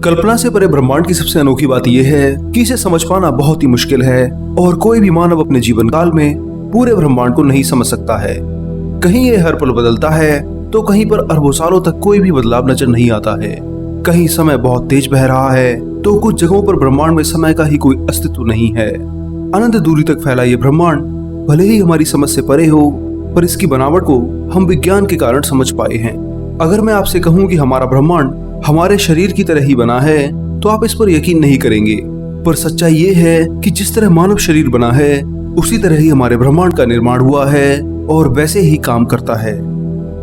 कल्पना से परे ब्रह्मांड की सबसे अनोखी बात यह है कि इसे समझ पाना बहुत ही मुश्किल है और कोई भी मानव अपने जीवन काल में पूरे ब्रह्मांड को नहीं समझ सकता है। कहीं ये हर पल बदलता है तो कहीं पर अरबों सालों तक कोई भी बदलाव नजर नहीं आता है। कहीं समय बहुत तेज बह रहा है तो कुछ जगहों पर ब्रह्मांड में समय का ही कोई अस्तित्व नहीं है। अनंत दूरी तक फैला ये ब्रह्मांड भले ही हमारी समझ से परे हो, पर इसकी बनावट को हम विज्ञान के कारण समझ पाए हैं। अगर मैं आपसे कहूँ कि हमारा ब्रह्मांड हमारे शरीर की तरह ही बना है तो आप इस पर यकीन नहीं करेंगे, पर सच्चाई ये है कि जिस तरह मानव शरीर बना है उसी तरह ही हमारे ब्रह्मांड का निर्माण हुआ है और वैसे ही काम करता है।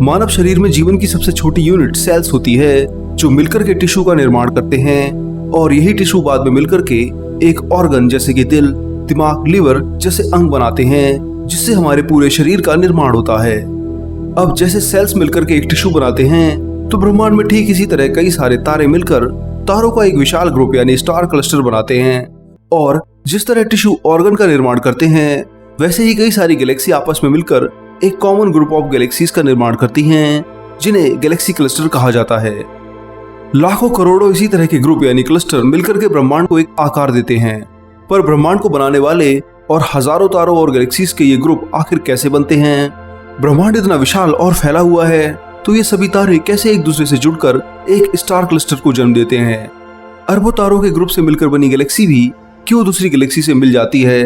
मानव शरीर में जीवन की सबसे छोटी यूनिट सेल्स होती है जो मिलकर के टिश्यू का निर्माण करते हैं और यही टिश्यू बाद में मिलकर के एक ऑर्गन जैसे कि दिल, दिमाग, लिवर जैसे अंग बनाते हैं जिससे हमारे पूरे शरीर का निर्माण होता है। अब जैसे सेल्स मिलकर के एक टिश्यू बनाते हैं तो ब्रह्मांड में ठीक इसी तरह कई सारे तारे मिलकर तारों का एक विशाल ग्रुप यानी स्टार क्लस्टर बनाते हैं। और जिस तरह टिश्यू ऑर्गन का निर्माण करते हैं वैसे ही कई सारी गैलेक्सी आपस में मिलकर एक कॉमन ग्रुप ऑफ गैलेक्सीज का निर्माण करती हैं जिन्हें गैलेक्सी क्लस्टर कहा जाता है। लाखों करोड़ों इसी तरह के ग्रुप यानी क्लस्टर मिलकर के ब्रह्मांड को एक आकार देते हैं, पर ब्रह्मांड को बनाने वाले और हजारों तारों और गैलेक्सीज के ये ग्रुप आखिर कैसे बनते हैं? ब्रह्मांड इतना विशाल और फैला हुआ है तो ये सभी तारे कैसे एक दूसरे से जुड़कर एक स्टार क्लस्टर को जन्म देते हैं? अरबों तारों के ग्रुप से मिलकर बनी गैलेक्सी भी क्यों दूसरी गैलेक्सी से मिल जाती है?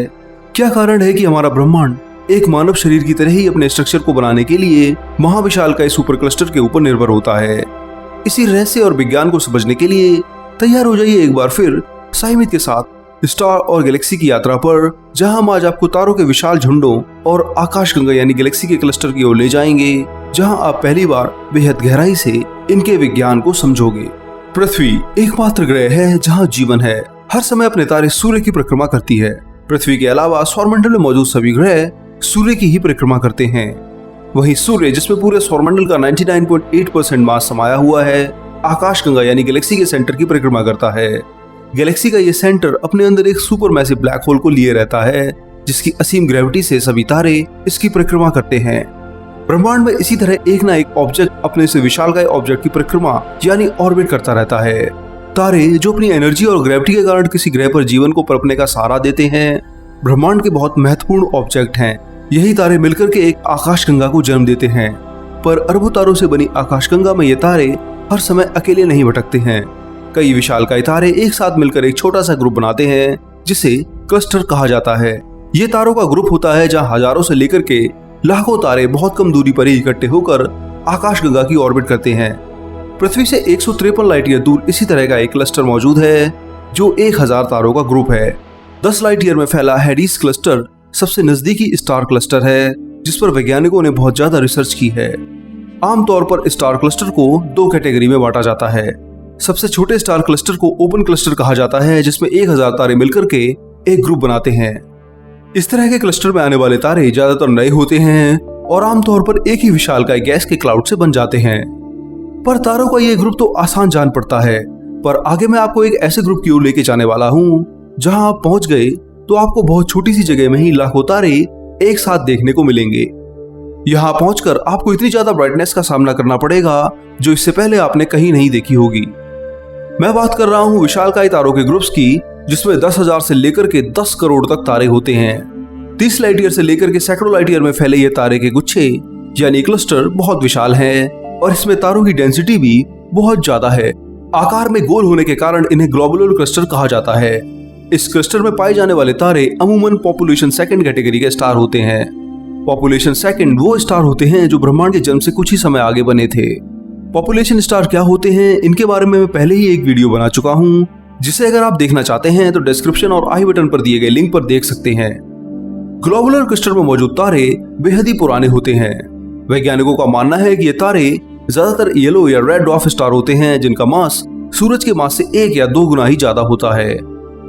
क्या कारण है कि हमारा ब्रह्मांड एक मानव शरीर की तरह ही अपने स्ट्रक्चर को बनाने के लिए महाविशाल का सुपर क्लस्टर के ऊपर निर्भर होता है? इसी रहस्य और विज्ञान को समझने के लिए तैयार हो जाइए एक बार फिर साइमित के साथ स्टार और गैलेक्सी की यात्रा पर, जहां हम आज आपको तारों के विशाल झुंडों और आकाशगंगा यानी गैलेक्सी के क्लस्टर की ओर ले जाएंगे, जहां आप पहली बार बेहद गहराई से इनके विज्ञान को समझोगे। पृथ्वी एकमात्र ग्रह है जहां जीवन है। हर समय अपने तारे सूर्य की परिक्रमा करती है। पृथ्वी के अलावा सौरमंडल में मौजूद सभी ग्रह सूर्य की ही परिक्रमा करते हैं। वहीं सूर्य, जिसमें पूरे सौरमंडल का 99.8% मास समाया हुआ है, आकाशगंगा यानी गैलेक्सी के सेंटर की परिक्रमा करता है। गैलेक्सी का ये सेंटर अपने अंदर एक सुपर मैसिव ब्लैक होल को लिए रहता है जिसकी असीम ग्रेविटी से सभी तारे इसकी परिक्रमा करते हैं। ब्रह्मांड में इसी तरह एक ना एक ऑब्जेक्ट अपने से विशालकाय ऑब्जेक्ट की परिक्रमा यानी ऑर्बिट करता रहता है। तारे जो अपनी एनर्जी और ग्रेविटी के कारण किसी ग्रह पर जीवन को पनपने का सहारा देते हैं, ब्रह्मांड के बहुत महत्वपूर्ण ऑब्जेक्ट हैं। यही तारे मिलकर के एक आकाशगंगा को जन्म देते हैं, पर अरबों तारों से बनी आकाशगंगा में ये तारे हर समय अकेले नहीं भटकते हैं। कई विशालकाय तारे एक साथ मिलकर एक छोटा सा ग्रुप बनाते हैं जिसे क्लस्टर कहा जाता है। ये तारों का ग्रुप होता है जहां हजारों से लेकर के लाखों तारे बहुत कम दूरी पर ही इकट्ठे होकर आकाशगंगा की ऑर्बिट करते हैं। पृथ्वी से 153 लाइट ईयर दूर इसी तरह का एक क्लस्टर मौजूद है जो 1000 तारों का ग्रुप है। 10 लाइट ईयर में फैला हैडीज क्लस्टर सबसे नजदीकी स्टार क्लस्टर है जिस पर वैज्ञानिकों ने बहुत ज्यादा रिसर्च की है। आमतौर पर स्टार क्लस्टर को 2 कैटेगरी में बांटा जाता है। सबसे छोटे स्टार क्लस्टर को ओपन क्लस्टर कहा जाता है जिसमें 1000 तारे मिलकर के एक ग्रुप बनाते हैं। इस तरह के क्लस्टर में आने वाले तारे ज्यादातर नए होते हैं और आमतौर पर एक ही विशालकाय गैस के क्लाउड से बन जाते हैं। पर तारों का ये ग्रुप तो आसान जान पड़ता है, पर आगे मैं आपको एक ऐसे ग्रुप की ओर लेके जाने वाला हूँ जहां आप पहुंच गए तो आपको बहुत छोटी सी जगह में ही लाखों तारे एक साथ देखने को मिलेंगे। यहाँ पहुंचकर आपको इतनी ज्यादा ब्राइटनेस का सामना करना पड़ेगा जो इससे पहले आपने कहीं नहीं देखी होगी। मैं बात कर रहा हूँ विशालकाय तारों के ग्रुप्स की, जिसमें 10,000 से लेकर के 10 करोड़ तक तारे होते हैं। 30 लाइट ईयर से लेकर के सैकड़ों लाइट ईयर में फैले ये तारे के गुच्छे यानी क्लस्टर बहुत विशाल हैं और इसमें तारों की डेंसिटी भी बहुत ज्यादा है। आकार में गोल होने के कारण इन्हें ग्लोबुलर क्लस्टर कहा जाता है। इस क्लस्टर में पाए जाने वाले तारे अमूमन पॉपुलेशन सेकंड कैटेगरी के स्टार होते हैं। पॉपुलेशन सेकंड वो स्टार होते हैं जो ब्रह्मांड के जन्म से कुछ ही समय आगे बने थे। पॉपुलेशन स्टार क्या होते हैं इनके बारे में मैं पहले ही एक वीडियो बना चुका हूं, जिसे अगर आप देखना चाहते हैं तो डिस्क्रिप्शन और आई बटन पर दिए गए लिंक पर देख सकते हैं। ग्लोबुलर क्लस्टर में मौजूद तारे बेहद ही पुराने होते हैं। वैज्ञानिकों का मानना है कि ये तारे ज्यादातर येलो या रेड ड्वार्फ स्टार होते हैं जिनका मास सूरज के मास से 1 या 2 गुना ही ज्यादा होता है।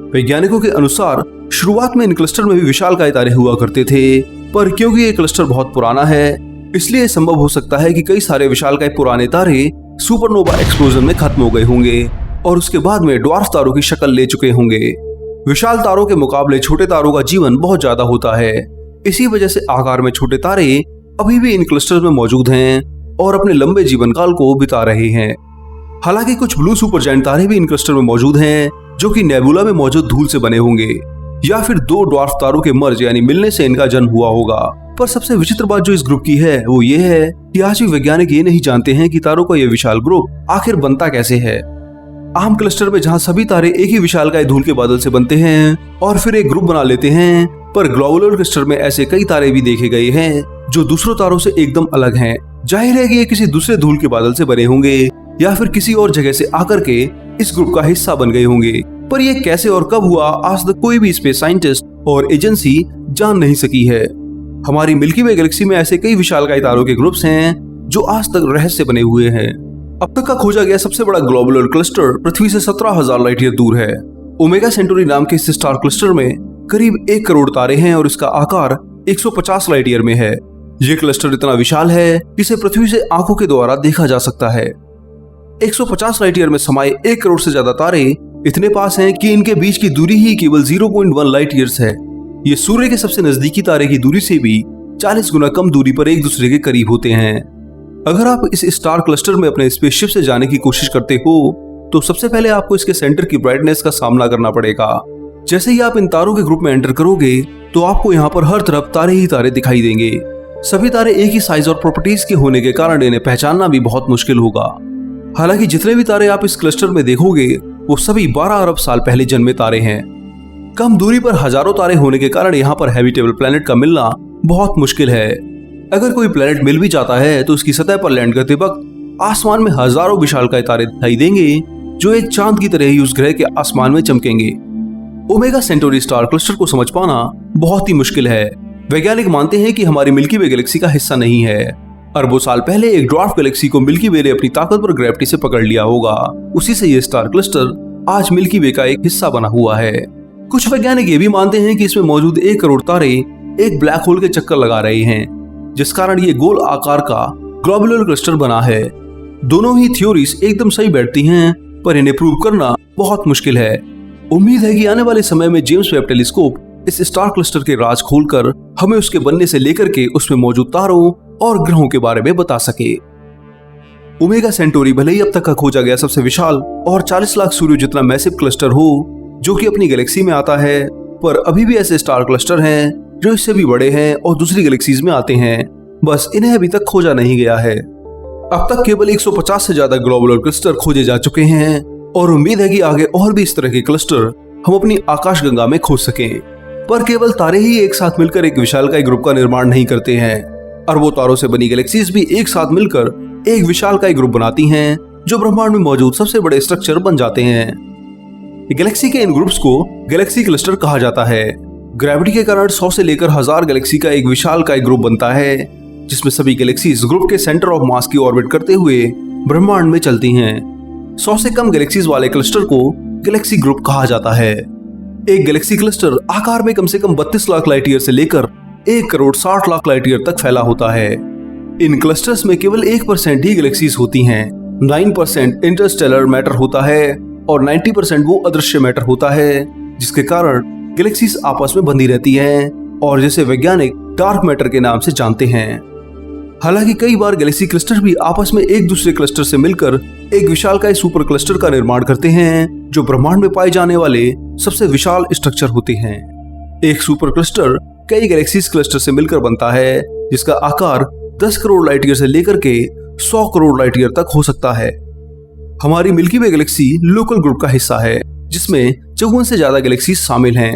वैज्ञानिकों के अनुसार शुरुआत में इन क्लस्टर में भी विशालकाय तारे हुआ करते थे, पर क्योंकि ये क्लस्टर बहुत पुराना है इसलिए संभव हो सकता है कि कई सारे विशालकाय पुराने तारे सुपरनोवा एक्सप्लोजन में खत्म हो गए होंगे और उसके बाद में ड्वार्फ तारों की शक्ल ले चुके होंगे। विशाल तारों के मुकाबले छोटे तारों का जीवन बहुत ज्यादा होता है। इसी वजह से आकार में छोटे तारे अभी भी इन क्लस्टर में मौजूद हैं और अपने लंबे जीवन काल को बिता रहे हैं। हालांकि कुछ ब्लू सुपर जायंट तारे भी इन क्लस्टर में मौजूद हैं, जो कि नेबुला में मौजूद धूल से बने होंगे या फिर दो ड्वार्फ तारों के मर्ज यानी मिलने से इनका जन्म हुआ होगा। पर सबसे विचित्र बात जो इस ग्रुप की है वो ये है कि आज भी वैज्ञानिक ये नहीं जानते हैं कि तारों का यह विशाल ग्रुप आखिर बनता कैसे है। आम क्लस्टर में जहां सभी तारे एक ही विशालकाय धूल के बादल से बनते हैं और फिर एक ग्रुप बना लेते हैं, पर ग्लोबुलर क्लस्टर में ऐसे कई तारे भी देखे गए हैं जो दूसरों तारों से एकदम अलग हैं। जाहिर है कि ये किसी दूसरे धूल के बादल से बने होंगे या फिर किसी और जगह से आकर के इस ग्रुप का हिस्सा बन गए होंगे, पर ये कैसे और कब हुआ आज तक कोई भी स्पेस साइंटिस्ट और एजेंसी जान नहीं सकी है। हमारी मिल्की वे गैलेक्सी में ऐसे कई विशालकाय तारों के ग्रुप्स हैं जो आज तक रहस्य बने हुए हैं। अब तक का खोजा गया सबसे बड़ा ग्लोबुलर क्लस्टर पृथ्वी से 17,000 लाइट ईयर दूर है। ओमेगा सेंटोरी नाम के इस स्टार क्लस्टर में करीब 1 करोड़ तारे हैं और इसका आकार 150 लाइट ईयर में है। ये क्लस्टर इतना विशाल है कि इसे पृथ्वी से आंखों के द्वारा देखा जा सकता है। 150 लाइट ईयर में समाये 1 करोड़ से ज्यादा तारे इतने पास हैं कि इनके बीच की दूरी ही केवल 0.1 लाइट ईयर्स है। ये सूर्य के सबसे नजदीकी तारे की दूरी से भी 40 गुना कम दूरी पर एक दूसरे के करीब होते हैं। अगर आप इस स्टार क्लस्टर में अपने स्पेसशिप से जाने की कोशिश करते हो तो सबसे पहले आपको इसके सेंटर की ब्राइटनेस का सामना करना पड़ेगा। जैसे ही आप इन तारों के ग्रुप में एंटर करोगे तो आपको यहाँ पर हर तरफ तारे ही तारे दिखाई देंगे। सभी तारे एक ही साइज और प्रॉपर्टीज के होने के कारण इन्हें पहचानना भी बहुत मुश्किल होगा। हालांकि जितने भी तारे आप इस क्लस्टर में देखोगे वो सभी 12 अरब साल पहले जन्मे तारे हैं। कम दूरी पर हजारों तारे होने के कारण यहाँ पर हैबिटेबल प्लेनेट का मिलना बहुत मुश्किल है। अगर कोई प्लेनेट मिल भी जाता है तो उसकी सतह पर लैंड करते वक्त आसमान में हजारों विशालकाय तारे दिखाई देंगे जो एक चांद की तरह ही उस ग्रह के आसमान में चमकेंगे। ओमेगा सेंटोरी स्टार क्लस्टर को समझ पाना बहुत ही मुश्किल है। वैज्ञानिक मानते हैं कि हमारी मिल्की वे गैलेक्सी का हिस्सा नहीं है। अरबों साल पहले एक ड्वार्फ गैलेक्सी को मिल्की वे ने अपनी ताकतवर ग्रेविटी से पकड़ लिया होगा। उसी से ये स्टार क्लस्टर आज मिल्की वे का एक हिस्सा बना हुआ है। कुछ वैज्ञानिक ये भी मानते हैं कि इसमें मौजूद 1 करोड़ तारे एक ब्लैक होल के चक्कर लगा रहे हैं, जिस कारण ये गोल आकार का ग्लोबुलर क्लस्टर बना है। दोनों ही थ्योरीज एकदम सही बैठती हैं, पर इन्हें प्रूव करना बहुत मुश्किल है। उम्मीद है कि आने वाले समय में जेम्स वेब टेलीस्कोप इस स्टार क्लस्टर के राज खोलकर हमें उसके बनने से लेकर के उसमें मौजूद तारों और ग्रहों के बारे में बता सके। ओमेगा सेंटोरी भले ही अब तक का खोजा गया सबसे विशाल और 40 लाख सूर्य जितना मैसिव क्लस्टर हो जो कि अपनी गैलेक्सी में आता है, पर अभी भी ऐसे स्टार क्लस्टर हैं जो इससे भी बड़े हैं और दूसरी गैलेक्सीज में आते हैं, बस इन्हें अभी तक खोजा नहीं गया है। अब तक केवल 150 से ज्यादा ग्लोबुलर क्लस्टर खोजे जा चुके हैं और उम्मीद है कि आगे और भी इस तरह के क्लस्टर हम अपनी आकाशगंगा में खोज सकें। पर केवल तारे ही एक साथ मिलकर एक विशालकाय ग्रुप का निर्माण नहीं करते हैं। अरबों तारों से बनी गैलेक्सीज भी एक साथ मिलकर एक विशालकाय ग्रुप बनाती हैं जो ब्रह्मांड में मौजूद सबसे बड़े स्ट्रक्चर बन जाते हैं। गैलेक्सी के इन ग्रुप्स को गैलेक्सी क्लस्टर कहा जाता है। ग्रेविटी के कारण 100 से लेकर 1000 गैलेक्सी का एक विशालकाय ग्रुप बनता है, जिसमें सभी गैलेक्सीज ग्रुप के सेंटर ऑफ मास की ऑर्बिट करते हुए ब्रह्मांड में चलती हैं। 100 से कम गैलेक्सीज वाले क्लस्टर को गैलेक्सी ग्रुप कहा जाता है। एक गैलेक्सी क्लस्टर आकार में कम से कम 32 लाख लाइट ईयर से लेकर 1 करोड़ 60 लाख लाइट ईयर तक फैला होता है। इन क्लस्टर्स में केवल 1% ही गैलेक्सीज होती हैं, 9% इंटरस्टेलर मैटर होता है और 90% वो अदृश्य मैटर होता है, जिसके कारण गैलेक्सीज आपस में बंधी रहती हैं और जिसे वैज्ञानिक डार्क मैटर के नाम से जानते हैं। हालांकि कई बार गैलेक्सी क्लस्टर भी आपस में एक दूसरे क्लस्टर से मिलकर एक विशालकाय सुपर क्लस्टर का निर्माण करते हैं जो ब्रह्मांड में पाए जाने वाले सबसे विशाल स्ट्रक्चर होते हैं। एक सुपर क्लस्टर कई गैलेक्सीज क्लस्टर से मिलकर बनता है, जिसका आकार 10 करोड़ लाइट ईयर से लेकर के 100 करोड़ लाइट ईयर तक हो सकता है। हमारी मिल्की वे गैलेक्सी लोकल ग्रुप का हिस्सा है, जिसमें 54 से ज्यादा गैलेक्सीज शामिल हैं।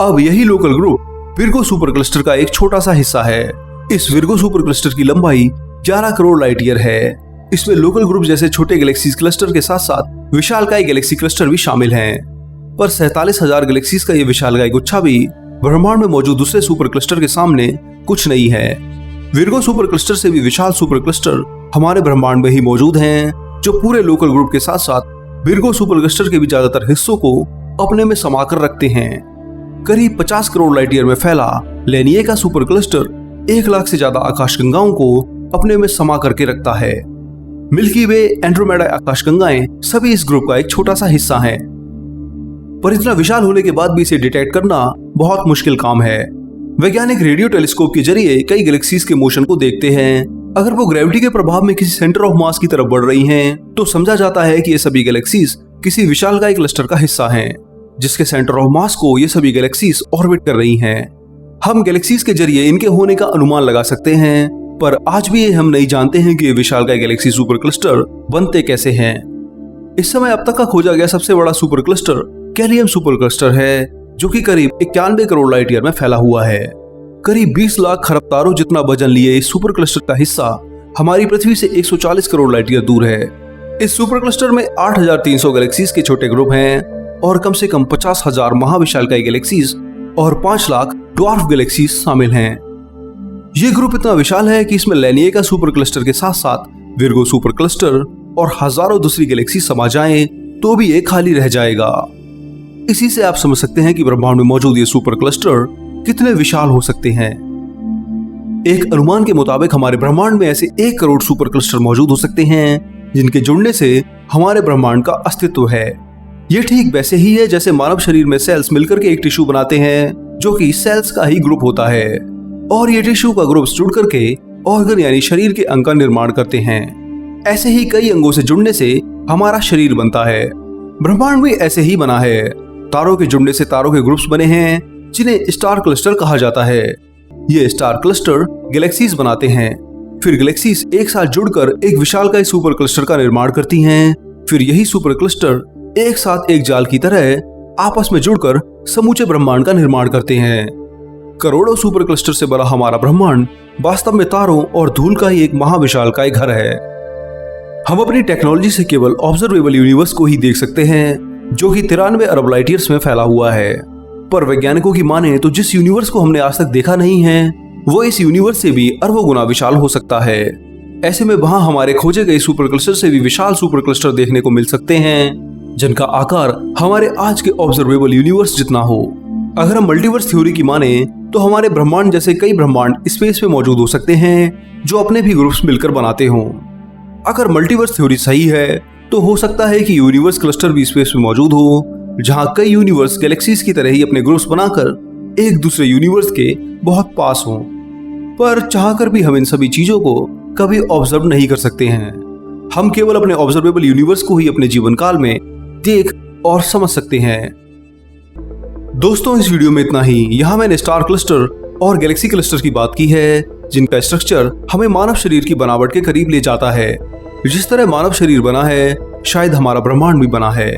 अब यही local group Virgo super cluster का एक छोटा सा हिस्सा है। इस विर्गो सुपर क्लस्टर की लंबाई 11 करोड़ लाइट ईयर है। इसमें लोकल ग्रुप जैसे छोटे गैलेक्सीज क्लस्टर के साथ साथ विशालकाय गैलेक्सी क्लस्टर भी शामिल हैं। पर 47,000 गैलेक्सीज का ये विशालकाय गुच्छा भी ब्रह्मांड में मौजूद दूसरे सुपर क्लस्टर के सामने कुछ नहीं है। विर्गो सुपर क्लस्टर से भी विशाल सुपर क्लस्टर हमारे ब्रह्मांड में ही मौजूद हैं, जो पूरे लोकल ग्रुप के साथ साथ विर्गो सुपर क्लस्टर के भी ज्यादातर हिस्सों को अपने में समाकर रखते हैं। करीब 50 करोड़ लाइट ईयर में फैला लेनिए का सुपर क्लस्टर 1 लाख से ज्यादा आकाशगंगाओं को अपने में समा करके रखता है। मिल्की वे, एंड्रोमेडा आकाशगंगाएं सभी इस ग्रुप का एक छोटा सा हिस्सा हैं। पर इतना विशाल होने के बाद भी इसे डिटेक्ट करना बहुत मुश्किल काम है। वैज्ञानिक रेडियो टेलीस्कोप के जरिए कई गैलेक्सीज के मोशन को देखते हैं। अगर वो ग्रेविटी के प्रभाव में किसी सेंटर ऑफ मास की तरफ बढ़ रही हैं, तो समझा जाता है कि ये सभी गैलेक्सीज किसी विशालकाय क्लस्टर का हिस्सा हैं, जिसके सेंटर ऑफ मास को ये सभी गैलेक्सीज ऑर्बिट कर रही हैं। हम गैलेक्सीज के जरिए इनके होने का अनुमान लगा सकते हैं, पर आज भी हम नहीं जानते हैं कि ये विशालकाय गैलेक्सी सुपर क्लस्टर बनते कैसे हैं। इस समय अब तक का खोजा गया सबसे बड़ा सुपर क्लस्टर कैलियम सुपर क्लस्टर है, जो कि करीब 91 करोड़ लाइट ईयर में फैला हुआ है। करीब 20 लाख खरब तारों जितना वजन लिए इस सुपर क्लस्टर का हिस्सा हमारी पृथ्वी से 140 करोड़ लाइट ईयर दूर है। इस सुपर क्लस्टर में 8300 गैलेक्सीज के छोटे ग्रुप हैं और कम से कम 50,000 महाविशालकाय गैलेक्सीज और 5 लाख ड्वार्फ गैलेक्सीज शामिल हैं। ये ग्रुप इतना विशाल है कि इसमें लैनिए का सुपर क्लस्टर के साथ साथ विर्गो सुपर क्लस्टर और हजारों दूसरी गैलेक्सी समा जाएं तो भी ये खाली रह जाएगा। इसी से आप समझ सकते हैं कि ब्रह्मांड में मौजूद ये सुपर क्लस्टर कितने विशाल हो सकते हैं। एक अनुमान के मुताबिक हमारे ब्रह्मांड में ऐसे 1 करोड़ सुपर क्लस्टर मौजूद हो सकते हैं, जिनके जुड़ने से हमारे ब्रह्मांड का अस्तित्व है। ये ठीक वैसे ही है जैसे मानव शरीर में सेल्स मिलकर के एक टिश्यू बनाते हैं, जो कि सेल्स का ही ग्रुप होता है, और ये टिश्यू का ग्रुप जुड़ करके ऑर्गन यानी शरीर के अंग का निर्माण करते हैं। ऐसे ही कई अंगों से जुड़ने से हमारा शरीर बनता है। ब्रह्मांड भी ऐसे ही बना है। तारों के जुड़ने से तारों के ग्रुप्स बने हैं, जिन्हें स्टार क्लस्टर कहा जाता है। ये स्टार क्लस्टर गैलेक्सीज बनाते हैं। फिर गैलेक्सीज एक साथ जुड़कर एक विशालकाय सुपर क्लस्टर का निर्माण करती हैं। फिर यही सुपर क्लस्टर एक साथ एक जाल की तरह आपस में जुड़कर समूचे ब्रह्मांड का निर्माण करते हैं। करोड़ों सुपर क्लस्टर से बड़ा हमारा ब्रह्मांड वास्तव में तारों और धूल का ही एक महाविशालकाय घर है। हम अपनी टेक्नोलॉजी से केवल ऑब्जर्वेबल यूनिवर्स को ही देख सकते हैं, जो कि 93 अरब लाइट ईयर्स में फैला हुआ है। पर वैज्ञानिकों की माने तो जिस यूनिवर्स को हमने आज तक देखा नहीं है, वो इस यूनिवर्स से भी अरबों गुना विशाल हो सकता है। ऐसे में वहां हमारे खोजे गए सुपर क्लस्टर से भी विशाल सुपर क्लस्टर देखने को मिल सकते हैं, जिनका आकार हमारे आज के ऑब्जर्वेबल यूनिवर्स जितना हो। अगर हम मल्टीवर्स थ्योरी की माने तो हमारे ब्रह्मांड जैसे कई ब्रह्मांड स्पेस में मौजूद हो सकते हैं, जो अपने भी ग्रुप्स मिलकर बनाते हों। अगर मल्टीवर्स थ्योरी सही है तो हो सकता है कि यूनिवर्स क्लस्टर भी स्पेस में मौजूद हो, जहां कई यूनिवर्स गैलेक्सीज की तरह ही अपने ग्रुप्स बनाकर एक दूसरे यूनिवर्स के बहुत पास हों। पर चाहकर भी हम इन सभी चीजों को कभी ऑब्जर्व नहीं कर सकते हैं। हम केवल अपने ऑब्जर्वेबल यूनिवर्स को ही अपने जीवन काल में देख और समझ सकते हैं। दोस्तों, इस वीडियो में इतना ही। यहाँ मैंने स्टार क्लस्टर और गैलेक्सी क्लस्टर की बात की है, जिनका स्ट्रक्चर हमें मानव शरीर की बनावट के करीब ले जाता है। जिस तरह मानव शरीर बना है, शायद हमारा ब्रह्मांड भी बना है।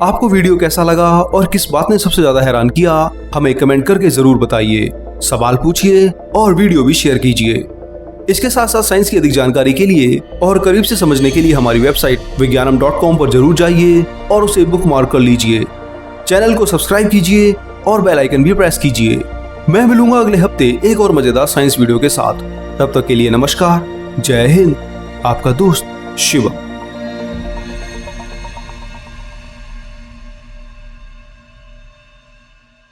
आपको वीडियो कैसा लगा और किस बात ने सबसे ज्यादा हैरान किया, हमें कमेंट करके जरूर बताइए। सवाल पूछिए और वीडियो भी शेयर कीजिए। इसके साथ साथ साइंस की अधिक जानकारी के लिए और करीब से समझने के लिए हमारी वेबसाइट विज्ञानम.com पर जरूर जाइए और उसे बुकमार्क कर लीजिए। चैनल को सब्सक्राइब कीजिए और बेल आइकन भी प्रेस कीजिए। मैं मिलूंगा अगले हफ्ते एक और मजेदार साइंस वीडियो के साथ। तब तक के लिए नमस्कार, जय हिंद, आपका दोस्त शिवम।